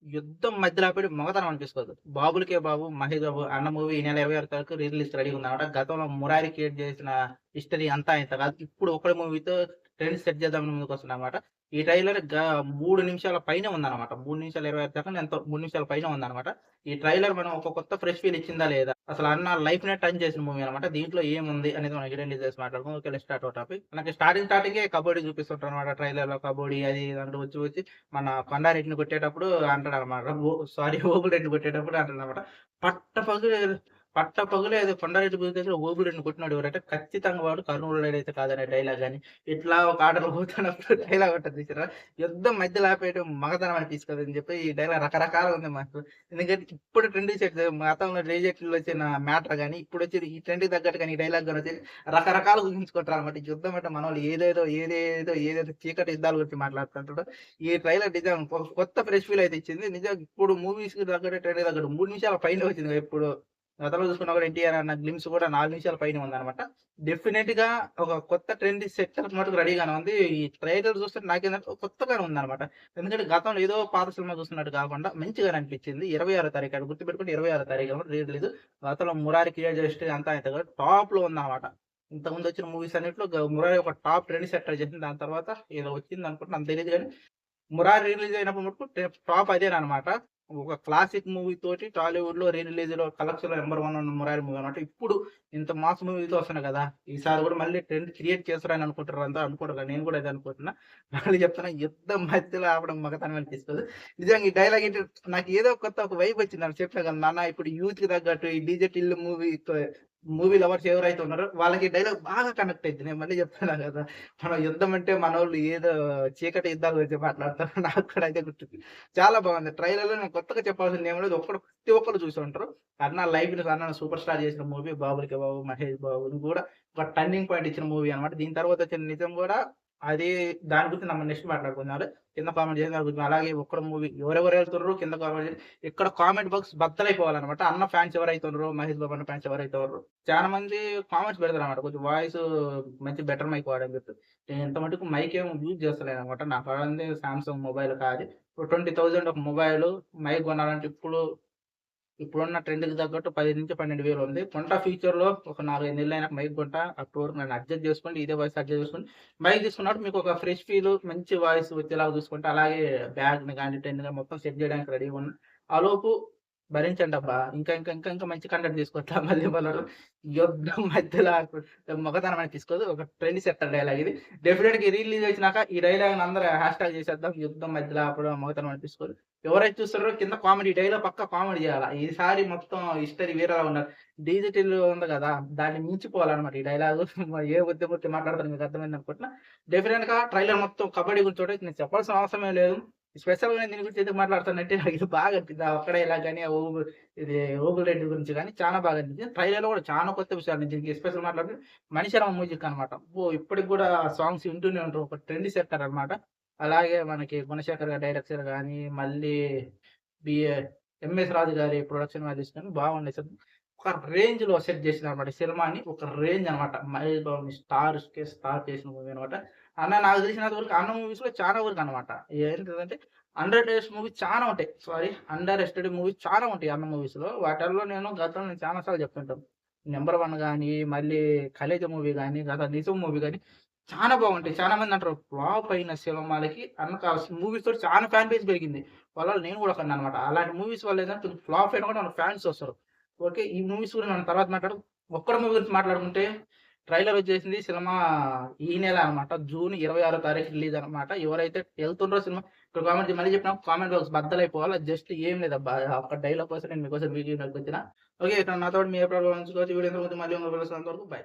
యుద్ధం మధ్యలో ఆపేయడం మగతనం అనిపిస్తది. 'బాబులకే బాబు', 'మహేష్ బాబు' అన్న మూవీ ఈ నెల 26 తారీఖు రిలీజ్‌కి రెడీగా ఉందన్నమాట. గతంలో 'మురారి' క్రియేట్ చేసిన హిస్టరీ అంతా ఇంత కాదు. ఇప్పుడు ఒక్కడి మూవీతో ట్రెండ్ సెట్ చేద్దామని ముందుకొస్తుందన్నమాట. ఈ ట్రైలర్ 3 నిమిషాల పైనే ఉందన్నమాట. 3 నిమిషాల 26 సెకండ్లు ఎంతో 3 నిమిషాల పైనే ఉందన్నమాట. ఈ ట్రైలర్ మనం ఒక కొత్త ఫ్రెష్ ఫీల్ ఇచ్చిందా లేదా? అసలు అన్న లైఫ్‌నే టచ్ చేసిన మూవీ అన్నమాట. దీంట్లో ఏముంది అనేది మనం హిడెన్ డీటెయిల్స్ మాట్లాడుకుందాం. Okay. Let's start our topic. మనకి స్టార్టింగే కబడ్డీ చూపిస్తుంటారన్నమాట ట్రైలర్‌లో. కబడ్డీ అది ఇది అంటూ వచ్చి మన కొండారెడ్డిని కొట్టేటప్పుడు అంటాడన్నమాట. ఓబులరెడ్డిని కొట్టేటప్పుడు అంటాడన్నమాట. పట్టపగలే పట్టపగలే ఏదో కొండారెడ్డి దగ్గర ఓబులరెడ్డిని కొట్టినోడు ఎవరంటే ఖచ్చితంగా వాడు కర్నూలుడైతే కాదనే డైలాగ్ గాని, ఇట్లా ఒక ఆర్డర్‌లో పోతున్నప్పుడు డైలాగ్ ఉంటది చూసారా? యుద్ధం మధ్యలో ఆపేయడం మగతనం అనిపిస్తదని చెప్పి ఈ డైలాగ్ రకరకాలుగా ఉంది మాకు. ఎందుకంటే ఇప్పుడు ట్రెండ్ సెట్ గతంలో రిజెక్ట్‌లో వచ్చిన మ్యాటర్ గాని, ఇప్పుడొచ్చేది ఈ ట్రెండ్‌కి తగ్గట్టు గాని ఈ డైలాగ్ గాని వచ్చేసి రకరకాలుగా ఊహించుకుంటారన్నమాట. ఈ యుద్ధం అంటే మనోళ్ళు ఏదేదో చీకటి యుద్ధాల గురించి మాట్లాడుతుంటారు. ఈ ట్రైలర్ నిజం ఒక కొత్త ఫ్రెష్ ఫీల్ అయితే ఇచ్చింది. నిజంగా ఇప్పుడు మూవీస్‌కి తగ్గట్టు ట్రెండ్‌కి తగ్గట్టు 3 నిమిషాల పైనే వచ్చింది ఎప్పుడు. గతంలో చూసుకున్నా కూడా 'ఎన్టీఆర్' అన్న గ్లిమ్స్ కూడా 4 నిమిషాల పైనే ఉందన్నమాట. డెఫినెట్‌గా ఒక కొత్త ట్రెండ్ సెట్ మటుకు రెడీగానే ఉంది. ఈ ట్రైలర్ చూస్తుంటే నాకేందంటే కొత్తగానే ఉందన్నమాట. ఎందుకంటే గతంలో ఏదో పాత సినిమా చూస్తున్నట్టు కాకుండా మంచిగానే అనిపించింది. 26 తారీఖు అది గుర్తుపెట్టుకోండి 26 తారీఖు అన్నమాట రీ రిలీజ్. గతంలో 'మురారి' క్రియేట్ చేసి అంతా ఇంత కాదు టాప్‌లో ఉందన్నమాట. ఇంతకుముందు వచ్చిన మూవీస్ అన్నిట్లో 'మురారి' ఒక టాప్ ట్రెండ్ సెట్టర్ చేసింది. దాని తర్వాత ఏదో వచ్చిందనుకుంటున్నా అంత తెలీదు గానీ 'మురారి' రిలీజ్ అయినప్పుడు మటుకు టాప్ అదేనన్నమాట. ఒక క్లాసిక్ మూవీ తోటి టాలీవుడ్‌లో రిలీజ్‌లో కలెక్షన్‌లో నంబర్ 1 ఉన్న 'మురారి' మూవీ అన్నమాట. ఇప్పుడు ఇంత మాస్ మూవీతో వస్తున్నాయి కదా! ఈసారి కూడా మళ్ళీ ట్రెండ్ క్రియేట్ చేస్తారని అనుకుంటారు అంతా అనుకుంటారు. నేను కూడా అదే అనుకుంటున్నా. మళ్ళీ చెప్తున్నా యుద్ధం మధ్యలో ఆపడం మగతనం అనిపిస్తది. నిజంగా ఈ డైలాగ్ ఏంటి నాకు ఏదో కొత్త ఒక వైబ్ వచ్చింది. చెప్పా కదా! నాన్న ఇప్పుడు యూత్‌కి తగ్గట్టు ఈ 'డీజే టిల్లు' మూవీ లవర్స్ ఎవరైతే ఉన్నారో వాళ్ళకి ఈ డైలాగ్ బాగా కనెక్ట్ అయిద్ది. నేను మళ్ళీ చెప్తున్నా కదా! మనం యుద్ధం అంటే మనోళ్ళు ఏదో చీకటి యుద్ధాల గురించి మాట్లాడతారు. నాకు కూడా అదే గుర్తుంది. చాలా బాగుంది. ట్రైలర్‌లో నేను కొత్తగా చెప్పాల్సింది ఏమి లేదు. ప్రతి ఒక్కరు చూసి ఉంటారు. అన్న లైఫ్‌ని అన్న సూపర్ స్టార్ చేసిన మూవీ 'బాబులకే బాబు', 'మహేష్ బాబు'ని కూడా ఒక టర్నింగ్ పాయింట్ ఇచ్చిన మూవీ అన్నమాట. దీని తర్వాత వచ్చిన 'నిజం' కూడా అది దాని గురించి మనం నెక్స్ట్ మాట్లాడుకుందాం. కింద కామెంట్ చేయండి. దాని గురించి అలాగే ఒక్కడు మూవీ ఎవరెవరు వెళ్తుర్రు కింద కామెంట్ చేయండి. ఇక్కడ కామెంట్ బాక్స్ బద్దలైపోవాలన్నమాట. అన్న ఫ్యాన్స్ ఎవరైతే ఉన్నారో, మహేష్ బాబు అన్న ఫ్యాన్స్ ఎవరైతే ఉన్నారో చాలా మంది కామెంట్స్ పెడతారన్నమాట. కొంచెం వాయిస్ మంచి బెటర్ మైక్ వాడని చెప్పి. నేను ఇంత మటుకు మైక్ ఏమి యూజ్ చేస్తలేనన్నమాట. నాకు వాడింది సామ్‌సంగ్ మొబైల్ కాదు. ఇప్పుడు 20,000 ఒక మొబైల్ మైక్ కొనాలంటే ఇప్పుడున్న ట్రెండ్‌కి తగ్గట్టు 10,000-12,000 ఉంది. కొంటా ఫ్యూచర్‌లో ఒక 4, 5 నెలలైనాక మైక్ కొంటా. అప్పటి వరకు నన్ను అడ్జస్ట్ చేసుకోండి. ఇదే వాయిస్ అడ్జస్ట్ చేసుకోండి. మైక్ తీసుకున్నప్పుడు మీకు ఒక ఫ్రెష్ ఫీల్ మంచి వాయిస్ వచ్చేలాగా చూసుకుంటే అలాగే బ్యాగ్‌ని గాని, టెన్ గాని మొత్తం సెట్ చేయడానికి రెడీగా ఉన్నా. ఆలోపు భరించండబ్బా! ఇంకా మంచి కంటెంట్ తీసుకొస్తా మళ్ళీ మనోడు యుద్ధం మధ్యలో మగతనం అని తీసుకోదు. ఒక ట్రెండ్ సెట్టర్ డైలాగ్ ఇది. డెఫినిట్‌గా రిలీజ్ వచ్చినాక ఈ డైలాగ్‌ని అందరూ హ్యాష్‌ట్యాగ్ చేసేద్దాం. యుద్ధం మధ్యలో ఆపడం మగతనం అనిపిసుకోదు. ఎవరైతే చూస్తారో కింద కామెడీ డైలాగ్ పక్కా కామెడీ చేయాల. ఈసారి మొత్తం హిస్టరీ వేరేలా ఉండాలి. డిజిటల్ ఉంది కదా! దాన్ని మించిపోవాలన్నమాట ఈ డైలాగు. ఏ ఉద్యమం గురించి మాట్లాడుతారో మీకు అర్థమైందనుకుంటున్నా. డెఫినిట్‌గా ట్రైలర్ మొత్తం కబడ్డీ గురించి ఒకటి నేను చెప్పాల్సిన అవసరమే లేదు. స్పెషల్‌గా నేను దీని గురించి ఎందుకు మాట్లాడుతానంటే నాకు ఇది బాగా అనిపించింది. ఆ ఒక్క డైలాగ్ గాని, ఇది 'ఓబుల్ రెడ్డి' గురించి గాని చాలా బాగా అనిపించింది. ట్రైలర్‌లో కూడా చాలా కొత్త విషయాలు నేను దీనికి ఎస్పెషల్ మాట్లాడితే 'మణిశర్మ మ్యూజిక్' అన్నమాట. అబ్బో! ఇప్పటికి కూడా ఆ సాంగ్స్ వింటూనే ఉంటాం. ఒక ట్రెండ్ సెట్టర్ అన్నమాట. అలాగే మనకి గుణశేఖర్ గారి డైరెక్షన్ గాని, మళ్ళీ బిఏ 'ఎంఎస్ రాజు' గారి ప్రొడక్షన్ వాల్యూస్ గాని బాగున్నాయి. ఒక రేంజ్‌లో సెట్ చేసిందన్నమాట. ఈ సినిమాని ఒక రేంజ్ అన్నమాట. మహేష్ బాబుని స్టార్స్‌కే స్టార్ చేసిన మూవీ అన్నమాట. అన్న నాకు తెలిసినంత వరకు అన్న మూవీస్‌లో చాలా వరకు అన్నమాట. ఏంటిదంటే అండర్ రేటెడ్ మూవీస్ చాలా ఉంటాయి. అండర్ ఎస్టెడ్ మూవీస్ చాలా ఉంటాయి అన్న మూవీస్‌లో. వాటిల్లో నేను గతంలో చాలా సార్లు చెప్తుంటాను. నంబర్ 1 గాని, మళ్ళీ 'ఖలేజా' మూవీ గాని, 'నిజం' మూవీ గాని చాలా బాగుంటాయి. చాలా మంది అంటారు ఫ్లాప్ అయిన సినిమాలకి అన్నకు ఆ మూవీస్ తోటి చాలా ఫ్యాన్ బేస్ పెరిగింది. వాళ్ళలో నేను కూడా ఒకడినన్నమాట. అలాంటి మూవీస్ వల్ల ఏందంటే కొంచెం ఫ్లాప్ అయినా కూడా మనకు ఫ్యాన్స్ వస్తారు. ఓకే. ఈ మూవీస్ గురించి మనం తర్వాత ఒక్కడి మూవీ గురించి మాట్లాడుకుంటే ట్రైలర్ వచ్చేసింది. సినిమా ఈ నెల అన్నమాట. జూన్ 26 తారీఖు రిలీజ్ అన్నమాట. ఎవరైతే ఎళ్తుండ్రో సినిమా ఇప్పుడు కామెంట్ మళ్ళీ చెప్పినా కామెంట్ బాక్స్ బద్దలైపోవాలి. జస్ట్ ఏం లేదబ్బా! ఒక్క డైలాగ్ కోసం నేను మీకోసం వీడియో వచ్చిన. ఓకే. ఇక్కడ నాతోటి మీ అభిప్రాయాలు పంచుకోవచ్చు. వీడియో మళ్ళీ ఇంకో వీడియోలో కలుసుకునేంత వరకు బై.